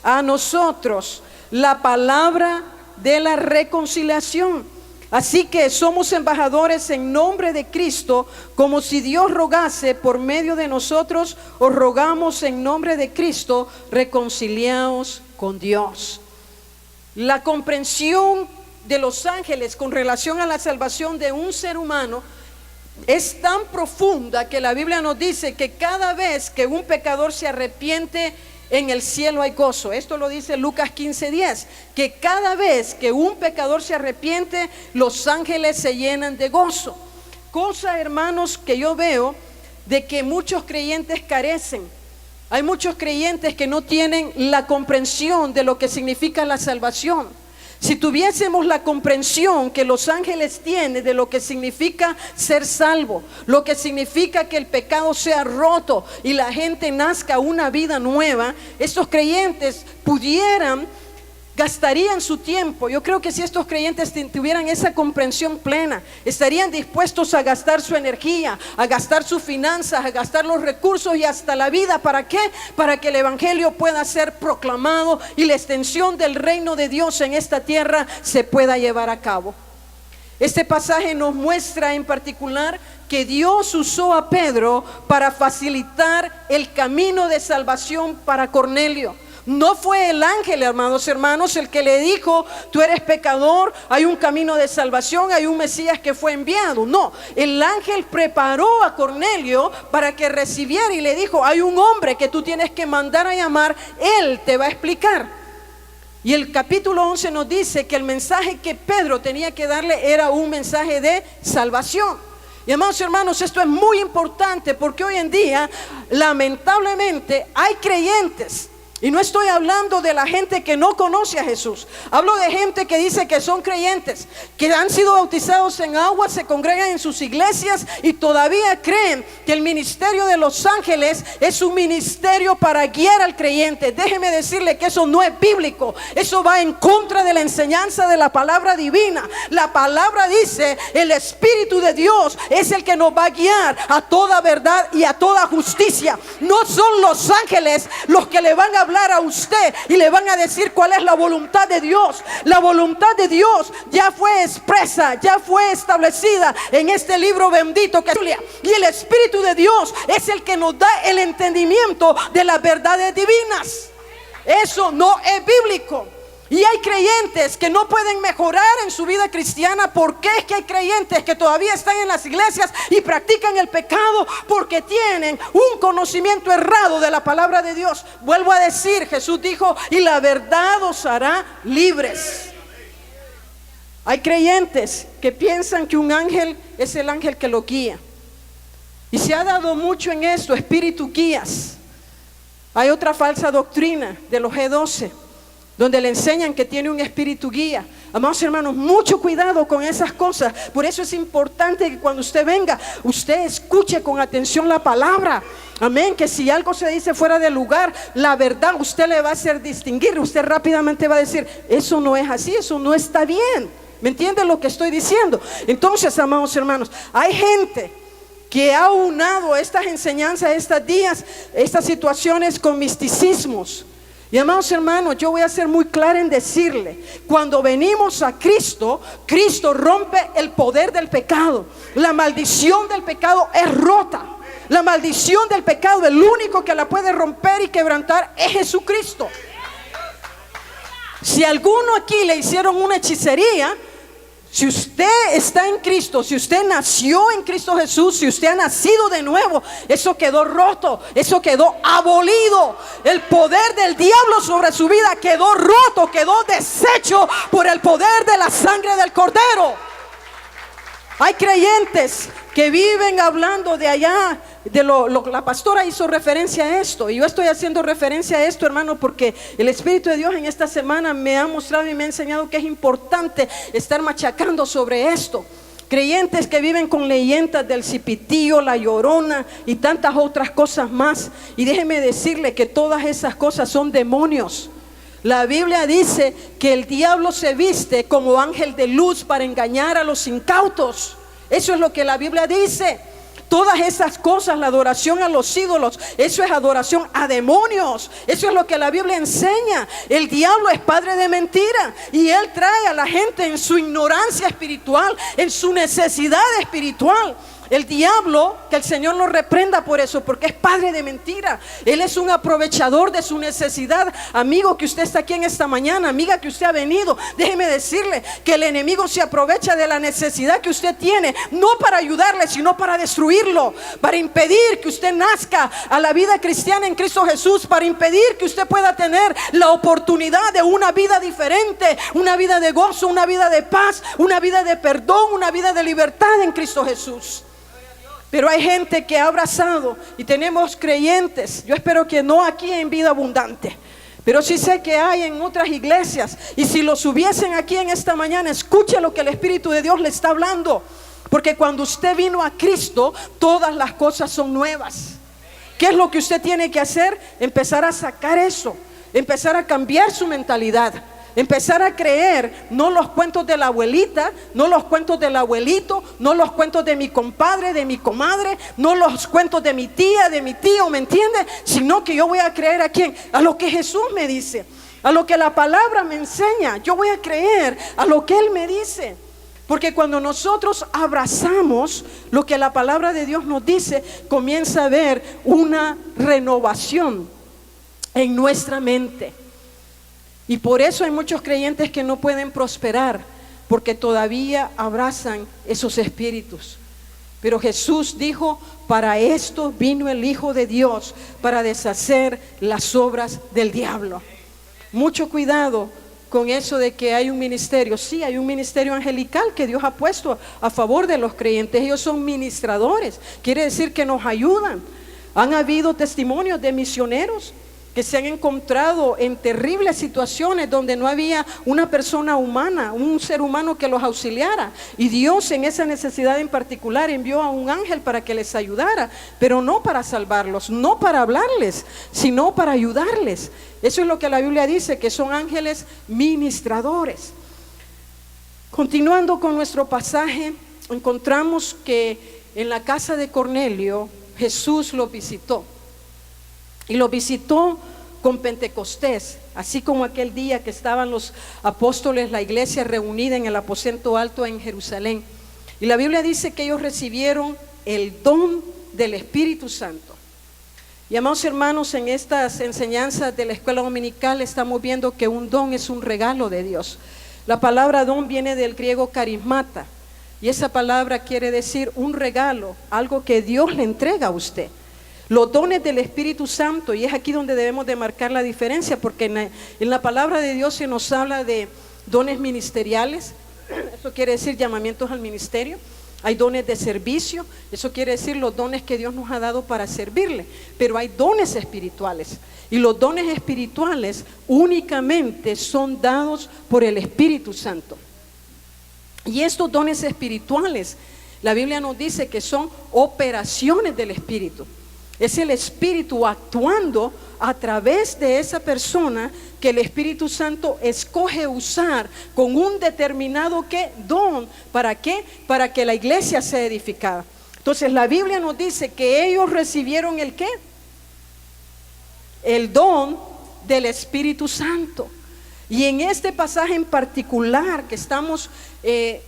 A nosotros la palabra de la reconciliación. Así que somos embajadores en nombre de Cristo, como si Dios rogase por medio de nosotros. Os rogamos en nombre de Cristo, reconciliaos con Dios. La comprensión de los ángeles con relación a la salvación de un ser humano es tan profunda que la Biblia nos dice que cada vez que un pecador se arrepiente, en el cielo hay gozo. Esto lo dice Lucas 15:10, que cada vez que un pecador se arrepiente, los ángeles se llenan de gozo. Cosa, hermanos, que yo veo de que muchos creyentes carecen. Hay muchos creyentes que no tienen la comprensión de lo que significa la salvación. Si tuviésemos la comprensión que los ángeles tienen de lo que significa ser salvo, lo que significa que el pecado sea roto y la gente nazca una vida nueva, estos creyentes gastarían su tiempo. Yo creo que si estos creyentes tuvieran esa comprensión plena, estarían dispuestos a gastar su energía, a gastar sus finanzas, a gastar los recursos y hasta la vida. ¿Para qué? Para que el evangelio pueda ser proclamado y la extensión del reino de Dios en esta tierra se pueda llevar a cabo. Este pasaje nos muestra en particular que Dios usó a Pedro para facilitar el camino de salvación para Cornelio. No fue el ángel, hermanos, el que le dijo: tú eres pecador, hay un camino de salvación, hay un Mesías que fue enviado. No, el ángel preparó a Cornelio para que recibiera y le dijo: hay un hombre que tú tienes que mandar a llamar, él te va a explicar. Y el capítulo 11 nos dice que el mensaje que Pedro tenía que darle era un mensaje de salvación. Y hermanos, esto es muy importante porque hoy en día, lamentablemente, hay creyentes. Y no estoy hablando de la gente que no conoce a Jesús. Hablo de gente que dice que son creyentes, que han sido bautizados en agua, se congregan en sus iglesias y todavía creen que el ministerio de los ángeles es un ministerio para guiar al creyente. Déjeme decirle que eso no es bíblico. Eso va en contra de la enseñanza de la palabra divina. La palabra dice: el Espíritu de Dios es el que nos va a guiar a toda verdad y a toda justicia. No son los ángeles los que le van a hablar a usted y le van a decir cuál es la voluntad de Dios. La voluntad de Dios ya fue expresa, ya fue establecida en este libro bendito que es la Biblia. Y el Espíritu de Dios es el que nos da el entendimiento de las verdades divinas. Eso no es bíblico. Y hay creyentes que no pueden mejorar en su vida cristiana. ¿Por qué es que hay creyentes que todavía están en las iglesias y practican el pecado? Porque tienen un conocimiento errado de la palabra de Dios. Vuelvo a decir, Jesús dijo: y la verdad os hará libres. Hay creyentes que piensan que un ángel es el ángel que lo guía. Y se ha dado mucho en esto, espíritu guías. Hay otra falsa doctrina de los G12, donde le enseñan que tiene un espíritu guía. Amados hermanos, mucho cuidado con esas cosas. Por eso es importante que cuando usted venga, usted escuche con atención la palabra. Amén, que si algo se dice fuera de lugar, la verdad usted le va a hacer distinguir. Usted rápidamente va a decir, eso no es así, eso no está bien. ¿Me entiende lo que estoy diciendo? Entonces, amados hermanos, hay gente que ha unado estas enseñanzas, estos días, estas situaciones con misticismos. Y amados hermanos, yo voy a ser muy clara en decirle, cuando venimos a Cristo, Cristo rompe el poder del pecado. La maldición del pecado es rota. La maldición del pecado, el único que la puede romper y quebrantar es Jesucristo. Si a alguno aquí le hicieron una hechicería, si usted está en Cristo, si usted nació en Cristo Jesús, si usted ha nacido de nuevo, eso quedó roto, eso quedó abolido. El poder del diablo sobre su vida quedó roto, quedó deshecho por el poder de la sangre del Cordero. Hay creyentes que viven hablando de allá, la pastora hizo referencia a esto, y yo estoy haciendo referencia a esto, hermano, porque el Espíritu de Dios en esta semana me ha mostrado y me ha enseñado que es importante estar machacando sobre esto. Creyentes que viven con leyendas del cipitío, la llorona y tantas otras cosas más. Y déjeme decirle que todas esas cosas son demonios. La Biblia dice que el diablo se viste como ángel de luz para engañar a los incautos. Eso es lo que la Biblia dice. Todas esas cosas, la adoración a los ídolos, eso es adoración a demonios. Eso es lo que la Biblia enseña. El diablo es padre de mentira, y él trae a la gente en su ignorancia espiritual, en su necesidad espiritual. El diablo, que el Señor lo reprenda por eso, porque es padre de mentira. Él es un aprovechador de su necesidad. Amigo que usted está aquí en esta mañana, amiga que usted ha venido, déjeme decirle que el enemigo se aprovecha de la necesidad que usted tiene, no para ayudarle, sino para destruirlo, para impedir que usted nazca a la vida cristiana en Cristo Jesús, para impedir que usted pueda tener la oportunidad de una vida diferente, una vida de gozo, una vida de paz, una vida de perdón, una vida de libertad en Cristo Jesús. Pero hay gente que ha abrazado, y tenemos creyentes, yo espero que no aquí en Vida Abundante, pero sí sé que hay en otras iglesias, y si los hubiesen aquí en esta mañana, escuche lo que el Espíritu de Dios le está hablando, porque cuando usted vino a Cristo, todas las cosas son nuevas. ¿Qué es lo que usted tiene que hacer? Empezar a sacar eso, empezar a cambiar su mentalidad. Empezar a creer no los cuentos de la abuelita, no los cuentos del abuelito, no los cuentos de mi compadre, de mi comadre, no los cuentos de mi tía, de mi tío, ¿me entiende? Sino que yo voy a creer a quién, a lo que Jesús me dice, a lo que la palabra me enseña. Yo voy a creer a lo que Él me dice. Porque cuando nosotros abrazamos lo que la palabra de Dios nos dice, comienza a haber una renovación en nuestra mente. Y por eso hay muchos creyentes que no pueden prosperar, porque todavía abrazan esos espíritus. Pero Jesús dijo, para esto vino el Hijo de Dios, para deshacer las obras del diablo. Mucho cuidado con eso de que hay un ministerio. Sí, hay un ministerio angelical que Dios ha puesto a favor de los creyentes. Ellos son ministradores, quiere decir que nos ayudan. Han habido testimonios de misioneros que se han encontrado en terribles situaciones donde no había una persona humana, un ser humano que los auxiliara, y Dios en esa necesidad en particular envió a un ángel para que les ayudara, pero no para salvarlos, no para hablarles, sino para ayudarles. Eso es lo que la Biblia dice, que son ángeles ministradores. Continuando con nuestro pasaje, encontramos que en la casa de Cornelio Jesús lo visitó. Y lo visitó con Pentecostés, así como aquel día que estaban los apóstoles, la iglesia reunida en el aposento alto en Jerusalén. Y la Biblia dice que ellos recibieron el don del Espíritu Santo. Y amados hermanos, en estas enseñanzas de la escuela dominical estamos viendo que un don es un regalo de Dios. La palabra don viene del griego carismata, y esa palabra quiere decir un regalo, algo que Dios le entrega a usted. Los dones del Espíritu Santo, y es aquí donde debemos de marcar la diferencia, porque en la palabra de Dios se nos habla de dones ministeriales, eso quiere decir llamamientos al ministerio, Hay dones de servicio, eso quiere decir los dones que Dios nos ha dado para servirle. Pero hay dones espirituales. Y los dones espirituales únicamente son dados por el Espíritu Santo. Y estos dones espirituales, la Biblia nos dice que son operaciones del Espíritu. Es el Espíritu actuando a través de esa persona que el Espíritu Santo escoge usar con un determinado don. ¿Para qué? Para que la iglesia sea edificada. Entonces la Biblia nos dice que ellos recibieron ¿el qué? El don del Espíritu Santo. Y en este pasaje en particular que estamos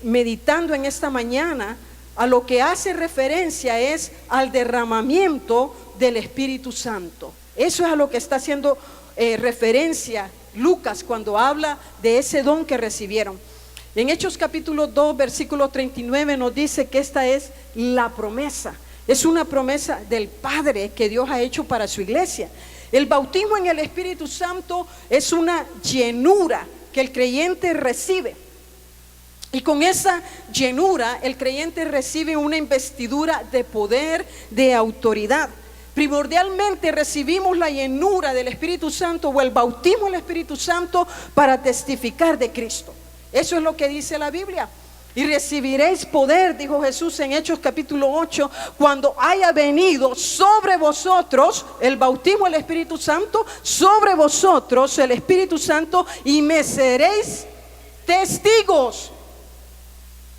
meditando en esta mañana, a lo que hace referencia es al derramamiento del Espíritu Santo. Eso es a lo que está haciendo referencia Lucas cuando habla de ese don que recibieron. En Hechos capítulo 2 versículo 39 nos dice que esta es la promesa. Es una promesa del Padre que Dios ha hecho para su iglesia. El bautismo en el Espíritu Santo es una llenura que el creyente recibe. Y con esa llenura el creyente recibe una investidura de poder, de autoridad. Primordialmente recibimos la llenura del Espíritu Santo o el bautismo del Espíritu Santo para testificar de Cristo. Eso es lo que dice la Biblia. Y recibiréis poder, dijo Jesús en Hechos capítulo 8, cuando haya venido sobre vosotros el bautismo del Espíritu Santo, sobre vosotros el Espíritu Santo, y me seréis testigos.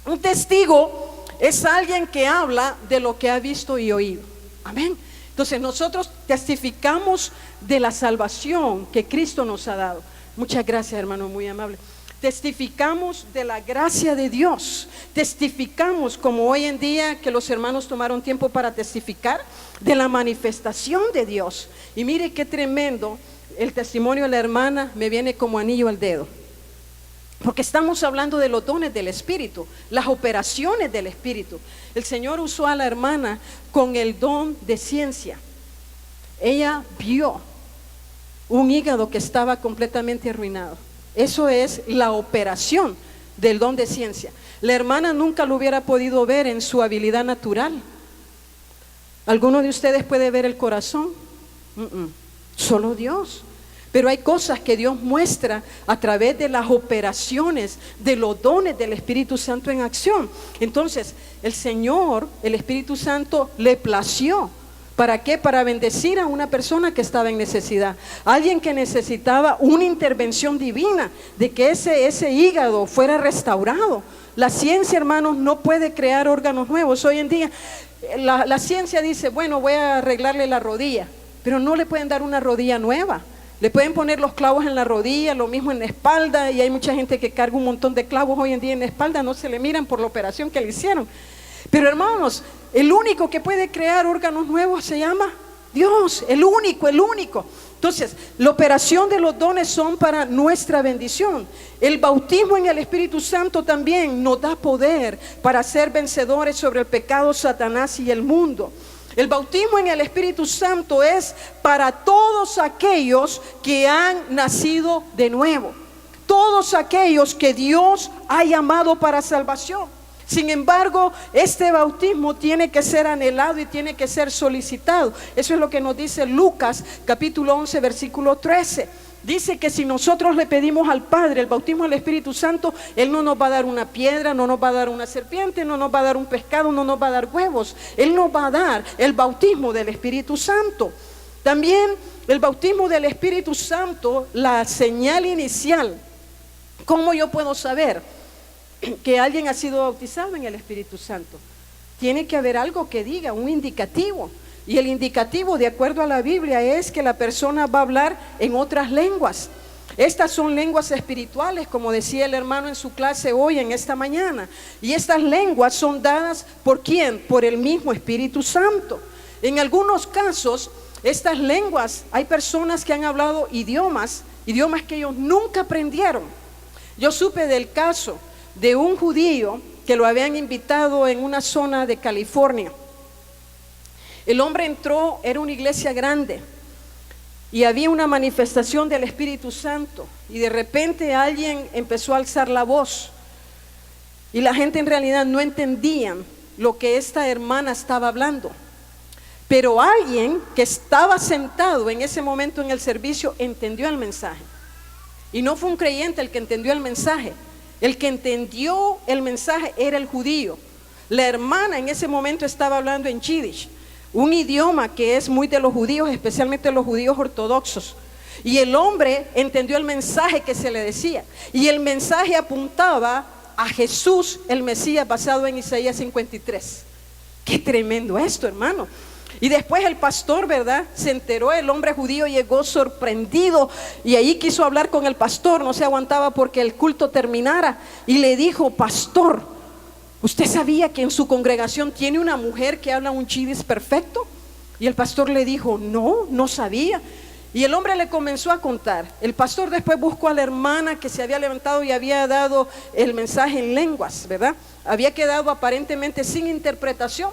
Un testigo es alguien que habla de lo que ha visto y oído. Amén. Entonces nosotros testificamos de la salvación que Cristo nos ha dado. Muchas gracias, hermano, muy amable. Testificamos de la gracia de Dios. Testificamos, como hoy en día que los hermanos tomaron tiempo para testificar, de la manifestación de Dios. Y mire qué tremendo, el testimonio de la hermana me viene como anillo al dedo. Porque estamos hablando de los dones del Espíritu, las operaciones del Espíritu. El Señor usó a la hermana con el don de ciencia. Ella vio un hígado que estaba completamente arruinado. Eso es la operación del don de ciencia. La hermana nunca lo hubiera podido ver en su habilidad natural. ¿Alguno de ustedes puede ver el corazón? Solo Dios. Pero hay cosas que Dios muestra a través de las operaciones de los dones del Espíritu Santo en acción. Entonces, el Señor, el Espíritu Santo, le plació. ¿Para qué? Para bendecir a una persona que estaba en necesidad. Alguien que necesitaba una intervención divina de que ese hígado fuera restaurado. La ciencia, hermanos, no puede crear órganos nuevos. Hoy en día, la ciencia dice, bueno, voy a arreglarle la rodilla, pero no le pueden dar una rodilla nueva. Le pueden poner los clavos en la rodilla, lo mismo en la espalda, y hay mucha gente que carga un montón de clavos hoy en día en la espalda, no se le miran por la operación que le hicieron. Pero hermanos, el único que puede crear órganos nuevos se llama Dios, el único. Entonces, la operación de los dones son para nuestra bendición. El bautismo en el Espíritu Santo también nos da poder para ser vencedores sobre el pecado, Satanás y el mundo. El bautismo en el Espíritu Santo es para todos aquellos que han nacido de nuevo, todos aquellos que Dios ha llamado para salvación. Sin embargo, este bautismo tiene que ser anhelado y tiene que ser solicitado. Eso es lo que nos dice Lucas capítulo 11 versículo 13. Dice que si nosotros le pedimos al Padre el bautismo del Espíritu Santo, Él no nos va a dar una piedra, no nos va a dar una serpiente, no nos va a dar un pescado, no nos va a dar huevos. Él nos va a dar el bautismo del Espíritu Santo. También el bautismo del Espíritu Santo, la señal inicial. ¿Cómo yo puedo saber que alguien ha sido bautizado en el Espíritu Santo? Tiene que haber algo que diga, un indicativo. Y el indicativo, de acuerdo a la Biblia, es que la persona va a hablar en otras lenguas. Estas son lenguas espirituales, como decía el hermano en su clase hoy, en esta mañana. Y estas lenguas son dadas ¿por quién? Por el mismo Espíritu Santo. En algunos casos, estas lenguas, hay personas que han hablado idiomas que ellos nunca aprendieron. Yo supe del caso de un judío que lo habían invitado en una zona de California. El hombre entró, era una iglesia grande y había una manifestación del Espíritu Santo, y de repente alguien empezó a alzar la voz y la gente en realidad no entendían lo que esta hermana estaba hablando. Pero alguien que estaba sentado en ese momento en el servicio entendió el mensaje. Y no fue un creyente el que entendió el mensaje. El que entendió el mensaje era el judío. La hermana en ese momento estaba hablando en Yiddish, un idioma que es muy de los judíos, especialmente los judíos ortodoxos. Y el hombre entendió el mensaje que se le decía. Y el mensaje apuntaba a Jesús, el Mesías, basado en Isaías 53. Qué tremendo esto, hermano. Y después el pastor, ¿verdad? Se enteró, el hombre judío llegó sorprendido y ahí quiso hablar con el pastor, no se aguantaba porque el culto terminara. Y le dijo: pastor, ¿usted sabía que en su congregación tiene una mujer que habla un yiddish perfecto? Y el pastor le dijo: no, no sabía. Y el hombre le comenzó a contar. El pastor después buscó a la hermana que se había levantado y había dado el mensaje en lenguas, ¿verdad? Había quedado aparentemente sin interpretación.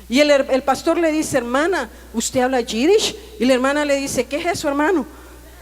Y el pastor le dice: hermana, ¿usted habla yiddish? Y la hermana le dice: ¿qué es eso, hermano?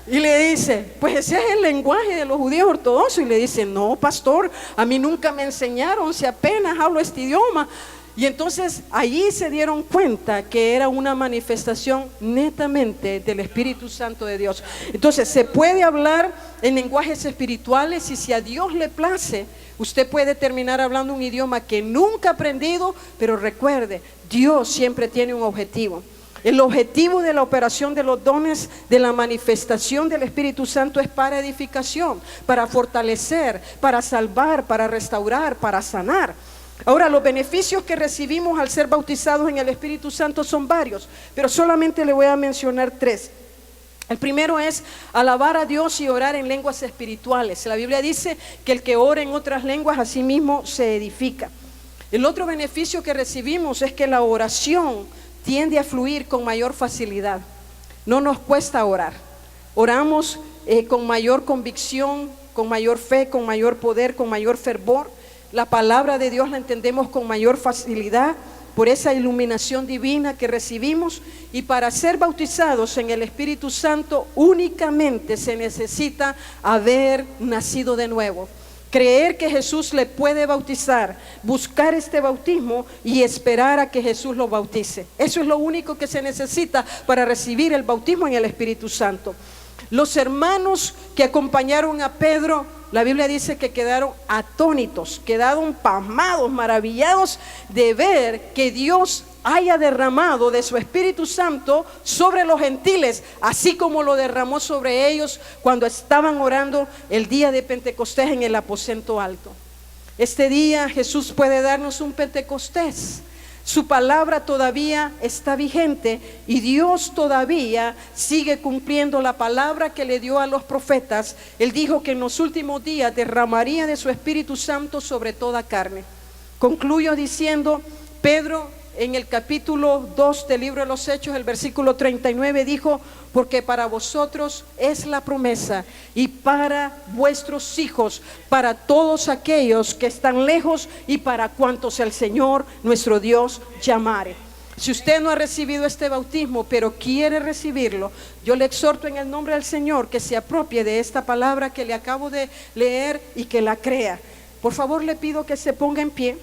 Y le dice: pues ese es el lenguaje de los judíos ortodoxos. Y le dice: no, pastor, a mí nunca me enseñaron, si apenas hablo este idioma. Y entonces allí se dieron cuenta que era una manifestación netamente del Espíritu Santo de Dios. Entonces se puede hablar en lenguajes espirituales y si a Dios le place, usted puede terminar hablando un idioma que nunca ha aprendido, pero recuerde, Dios siempre tiene un objetivo. El objetivo de la operación de los dones, de la manifestación del Espíritu Santo, es para edificación, para fortalecer, para salvar, para restaurar, para sanar. Ahora, los beneficios que recibimos al ser bautizados en el Espíritu Santo son varios, pero solamente le voy a mencionar 3. El primero es alabar a Dios y orar en lenguas espirituales. La Biblia dice que el que ora en otras lenguas a sí mismo se edifica. El otro beneficio que recibimos es que la oración tiende a fluir con mayor facilidad. No nos cuesta orar. Oramos con mayor convicción, con mayor fe, con mayor poder, con mayor fervor. La palabra de Dios la entendemos con mayor facilidad por esa iluminación divina que recibimos. Y para ser bautizados en el Espíritu Santo únicamente se necesita haber nacido de nuevo, creer que Jesús le puede bautizar, buscar este bautismo y esperar a que Jesús lo bautice. Eso es lo único que se necesita para recibir el bautismo en el Espíritu Santo. Los hermanos que acompañaron a Pedro, la Biblia dice que quedaron atónitos, quedaron pasmados, maravillados de ver que Dios haya derramado de su Espíritu Santo sobre los gentiles, así como lo derramó sobre ellos cuando estaban orando el día de Pentecostés en el aposento alto. Este día Jesús puede darnos un Pentecostés. Su palabra todavía está vigente y Dios todavía sigue cumpliendo la palabra que le dio a los profetas. Él dijo que en los últimos días derramaría de su Espíritu Santo sobre toda carne. Concluyo diciendo, Pedro en el capítulo 2 del libro de los Hechos, el versículo 39 dijo: porque para vosotros es la promesa y para vuestros hijos, para todos aquellos que están lejos y para cuantos el Señor nuestro Dios llamare. Si usted no ha recibido este bautismo, pero quiere recibirlo, yo le exhorto en el nombre del Señor que se apropie de esta palabra que le acabo de leer y que la crea. Por favor, le pido que se ponga en pie.